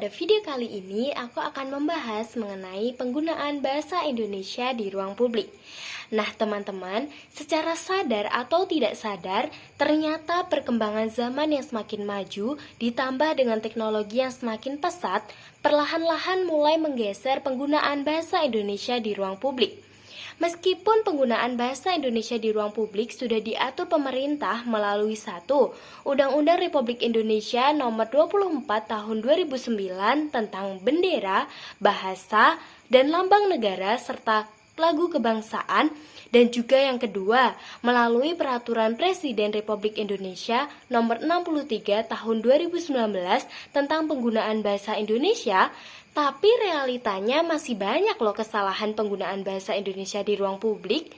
pada video kali ini aku akan membahas mengenai penggunaan bahasa Indonesia di ruang publik. Nah teman-teman, secara sadar atau tidak sadar, ternyata perkembangan zaman yang semakin maju ditambah dengan teknologi yang semakin pesat, perlahan-lahan mulai menggeser penggunaan bahasa Indonesia di ruang publik. Meskipun penggunaan bahasa Indonesia di ruang publik sudah diatur pemerintah melalui Undang-Undang Republik Indonesia Nomor 24 Tahun 2009 tentang bendera, bahasa, dan lambang negara serta lagu kebangsaan, dan juga yang kedua melalui Peraturan Presiden Republik Indonesia Nomor 63 Tahun 2019 tentang penggunaan bahasa Indonesia. Tapi realitanya masih banyak loh kesalahan penggunaan bahasa Indonesia di ruang publik.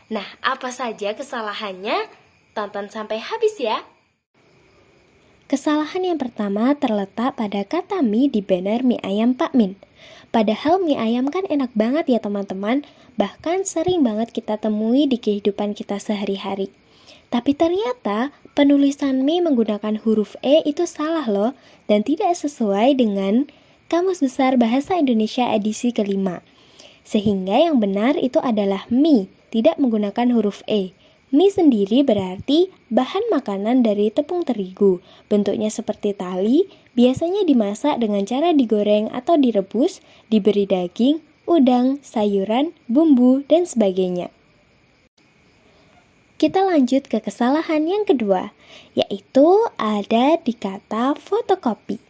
Nah, apa saja kesalahannya? Tonton sampai habis ya. Kesalahan yang pertama terletak pada kata mie di banner mie ayam Pak Min. Padahal mie ayam kan enak banget ya teman-teman, bahkan sering banget kita temui di kehidupan kita sehari-hari. Tapi ternyata penulisan mie menggunakan huruf E itu salah loh, dan tidak sesuai dengan Kamus Besar Bahasa Indonesia edisi kelima. Sehingga yang benar itu adalah mie, tidak menggunakan huruf E. Mie sendiri berarti bahan makanan dari tepung terigu. Bentuknya seperti tali, biasanya dimasak dengan cara digoreng atau direbus, diberi daging, udang, sayuran, bumbu, dan sebagainya. Kita lanjut ke kesalahan yang kedua, yaitu ada di kata fotokopi.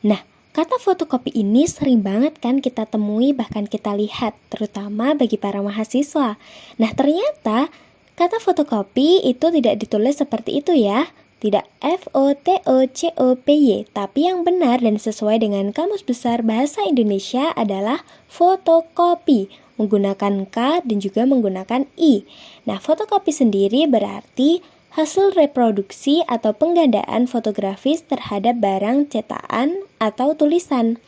Nah, kata fotokopi ini sering banget kan kita temui, bahkan kita lihat, terutama bagi para mahasiswa. Nah ternyata kata fotokopi itu tidak ditulis seperti itu ya. Tidak FOTOCOPY, tapi yang benar dan sesuai dengan Kamus Besar Bahasa Indonesia adalah fotokopi, menggunakan K dan juga menggunakan I. Nah fotokopi sendiri berarti hasil reproduksi atau penggandaan fotografis terhadap barang cetakan atau tulisan.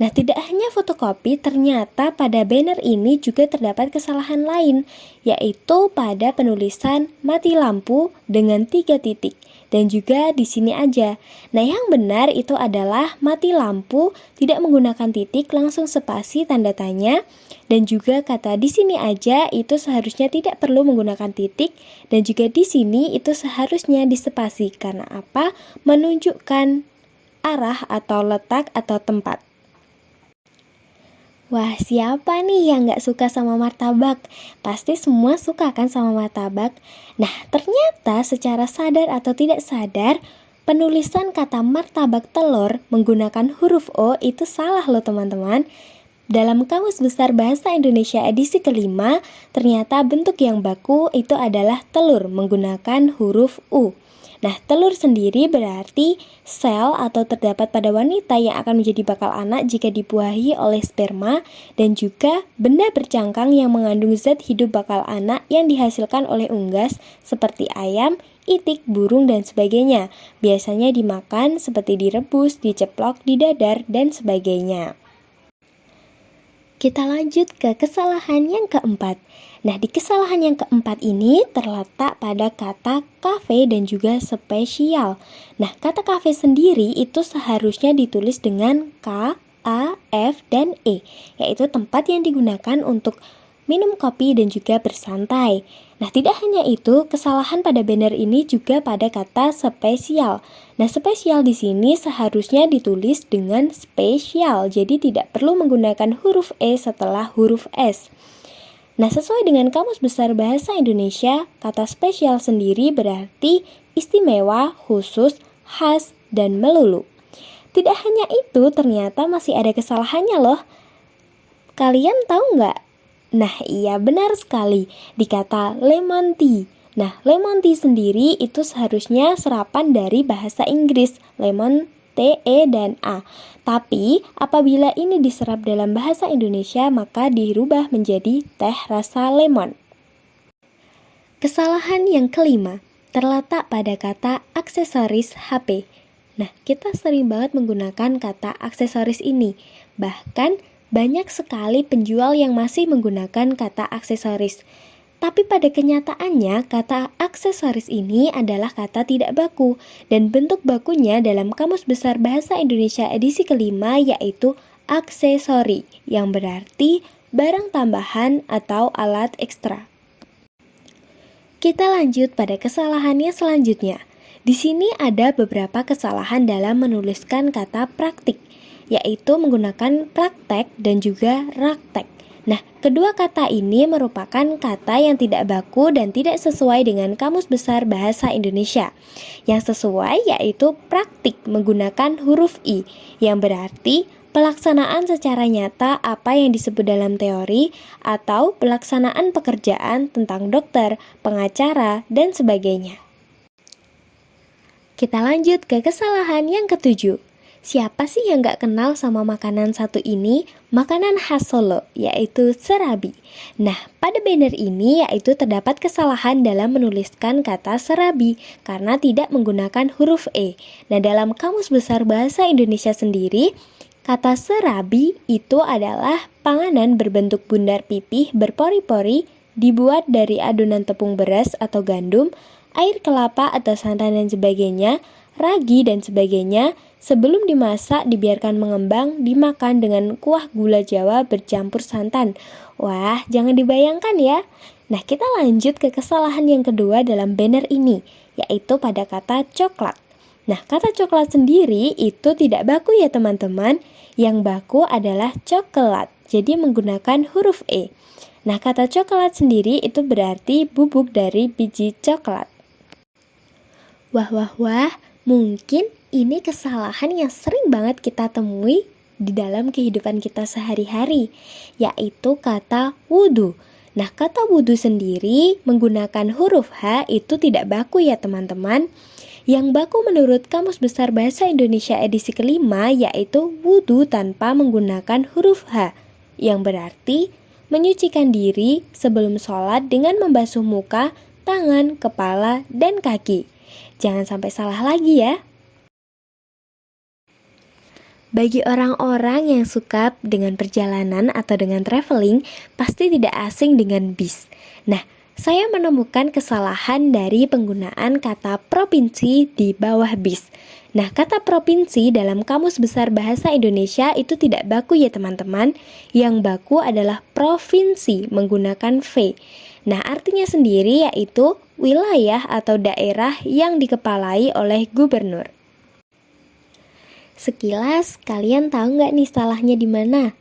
Nah, tidak hanya fotokopi, ternyata pada banner ini juga terdapat kesalahan lain, yaitu pada penulisan mati lampu dengan 3 titik. Dan juga di sini aja. Nah, yang benar itu adalah mati lampu tidak menggunakan titik, langsung spasi tanda tanya. Dan juga kata di sini aja itu seharusnya tidak perlu menggunakan titik, dan juga di sini itu seharusnya dispasi. Karena apa? Menunjukkan arah atau letak atau tempat. Wah, siapa nih yang gak suka sama martabak? Pasti semua suka kan sama martabak? Nah, ternyata secara sadar atau tidak sadar, penulisan kata martabak telur menggunakan huruf O itu salah loh teman-teman. Dalam Kamus Besar Bahasa Indonesia edisi kelima, ternyata bentuk yang baku itu adalah telur menggunakan huruf U. Nah, telur sendiri berarti sel atau terdapat pada wanita yang akan menjadi bakal anak jika dibuahi oleh sperma, dan juga benda bercangkang yang mengandung zat hidup bakal anak yang dihasilkan oleh unggas seperti ayam, itik, burung, dan sebagainya. Biasanya dimakan seperti direbus, diceplok, didadar, dan sebagainya. Kita lanjut ke kesalahan yang keempat. Nah, di kesalahan yang keempat ini terletak pada kata kafe dan juga spesial. Nah, kata kafe sendiri itu seharusnya ditulis dengan K, A, F, dan E, yaitu tempat yang digunakan untuk minum kopi dan juga bersantai. Nah, tidak hanya itu, kesalahan pada banner ini juga pada kata spesial. Nah, spesial di sini seharusnya ditulis dengan spesial, jadi tidak perlu menggunakan huruf E setelah huruf S. Nah, sesuai dengan Kamus Besar Bahasa Indonesia, kata spesial sendiri berarti istimewa, khusus, khas, dan melulu. Tidak hanya itu, ternyata masih ada kesalahannya loh. Kalian tahu nggak? Nah, iya benar sekali, di kata lemon tea. Nah, lemon tea sendiri itu seharusnya serapan dari bahasa Inggris, lemon, T, E, dan A. Tapi, apabila ini diserap dalam bahasa Indonesia, maka dirubah menjadi teh rasa lemon. Kesalahan yang kelima terletak pada kata aksesoris HP. Nah, kita sering banget menggunakan kata aksesoris ini. Bahkan, banyak sekali penjual yang masih menggunakan kata aksesoris. Tapi pada kenyataannya, kata aksesoris ini adalah kata tidak baku, dan bentuk bakunya dalam Kamus Besar Bahasa Indonesia edisi kelima yaitu aksesori, yang berarti barang tambahan atau alat ekstra. Kita lanjut pada kesalahannya selanjutnya. Di sini ada beberapa kesalahan dalam menuliskan kata praktik, yaitu menggunakan praktek dan juga raktek. Nah, kedua kata ini merupakan kata yang tidak baku dan tidak sesuai dengan Kamus Besar Bahasa Indonesia. Yang sesuai yaitu praktik menggunakan huruf I, yang berarti pelaksanaan secara nyata apa yang disebut dalam teori atau pelaksanaan pekerjaan tentang dokter, pengacara, dan sebagainya. Kita lanjut ke kesalahan yang ketujuh. Siapa sih yang gak kenal sama makanan satu ini? Makanan khas Solo, yaitu serabi. Nah, pada banner ini yaitu terdapat kesalahan dalam menuliskan kata serabi karena tidak menggunakan huruf E. Nah, dalam Kamus Besar Bahasa Indonesia sendiri, kata serabi itu adalah panganan berbentuk bundar pipih berpori-pori dibuat dari adonan tepung beras atau gandum, air kelapa atau santan dan sebagainya, ragi dan sebagainya. Sebelum dimasak, dibiarkan mengembang, dimakan dengan kuah gula Jawa bercampur santan. Wah, jangan dibayangkan ya. Nah, kita lanjut ke kesalahan yang kedua dalam banner ini, yaitu pada kata coklat. Nah, kata coklat sendiri itu tidak baku ya teman-teman. Yang baku adalah coklat, jadi menggunakan huruf E. Nah, kata coklat sendiri itu berarti bubuk dari biji coklat. Wah, mungkin ini kesalahan yang sering banget kita temui di dalam kehidupan kita sehari-hari, yaitu kata wudhu. Nah, kata wudhu sendiri menggunakan huruf H itu tidak baku ya teman-teman. Yang baku menurut Kamus Besar Bahasa Indonesia edisi kelima yaitu wudhu tanpa menggunakan huruf H, yang berarti menyucikan diri sebelum sholat dengan membasuh muka, tangan, kepala, dan kaki. Jangan sampai salah lagi ya. Bagi orang-orang yang suka dengan perjalanan atau dengan traveling, pasti tidak asing dengan bis. Nah, saya menemukan kesalahan dari penggunaan kata provinsi di bawah bis. Nah, kata provinsi dalam Kamus Besar Bahasa Indonesia itu tidak baku ya teman-teman. Yang baku adalah provinsi menggunakan V. Nah, artinya sendiri yaitu wilayah atau daerah yang dikepalai oleh gubernur. Sekilas, kalian tahu nggak nih salahnya di mana?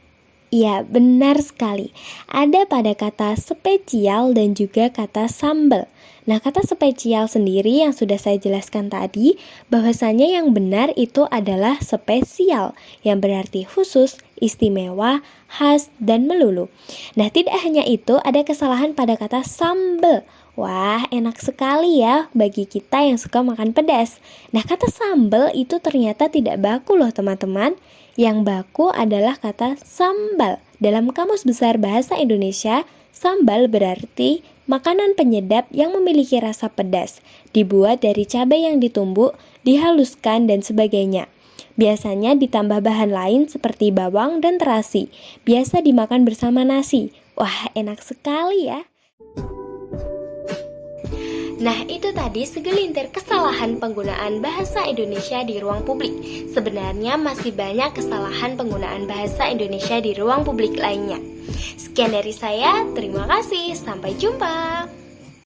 Iya, benar sekali. Ada pada kata spesial dan juga kata sambal. Nah, kata spesial sendiri yang sudah saya jelaskan tadi, bahwasanya yang benar itu adalah spesial, yang berarti khusus, istimewa, khas, dan melulu. Nah, tidak hanya itu, ada kesalahan pada kata sambal. Wah, enak sekali ya bagi kita yang suka makan pedas. Nah, kata sambal itu ternyata tidak baku loh teman-teman. Yang baku adalah kata sambal. Dalam Kamus Besar Bahasa Indonesia, sambal berarti makanan penyedap yang memiliki rasa pedas, dibuat dari cabai yang ditumbuk, dihaluskan, dan sebagainya. Biasanya ditambah bahan lain seperti bawang dan terasi. Biasa dimakan bersama nasi. Wah, enak sekali ya. Nah, itu tadi segelintir kesalahan penggunaan bahasa Indonesia di ruang publik. Sebenarnya masih banyak kesalahan penggunaan bahasa Indonesia di ruang publik lainnya. Sekian dari saya, terima kasih, sampai jumpa.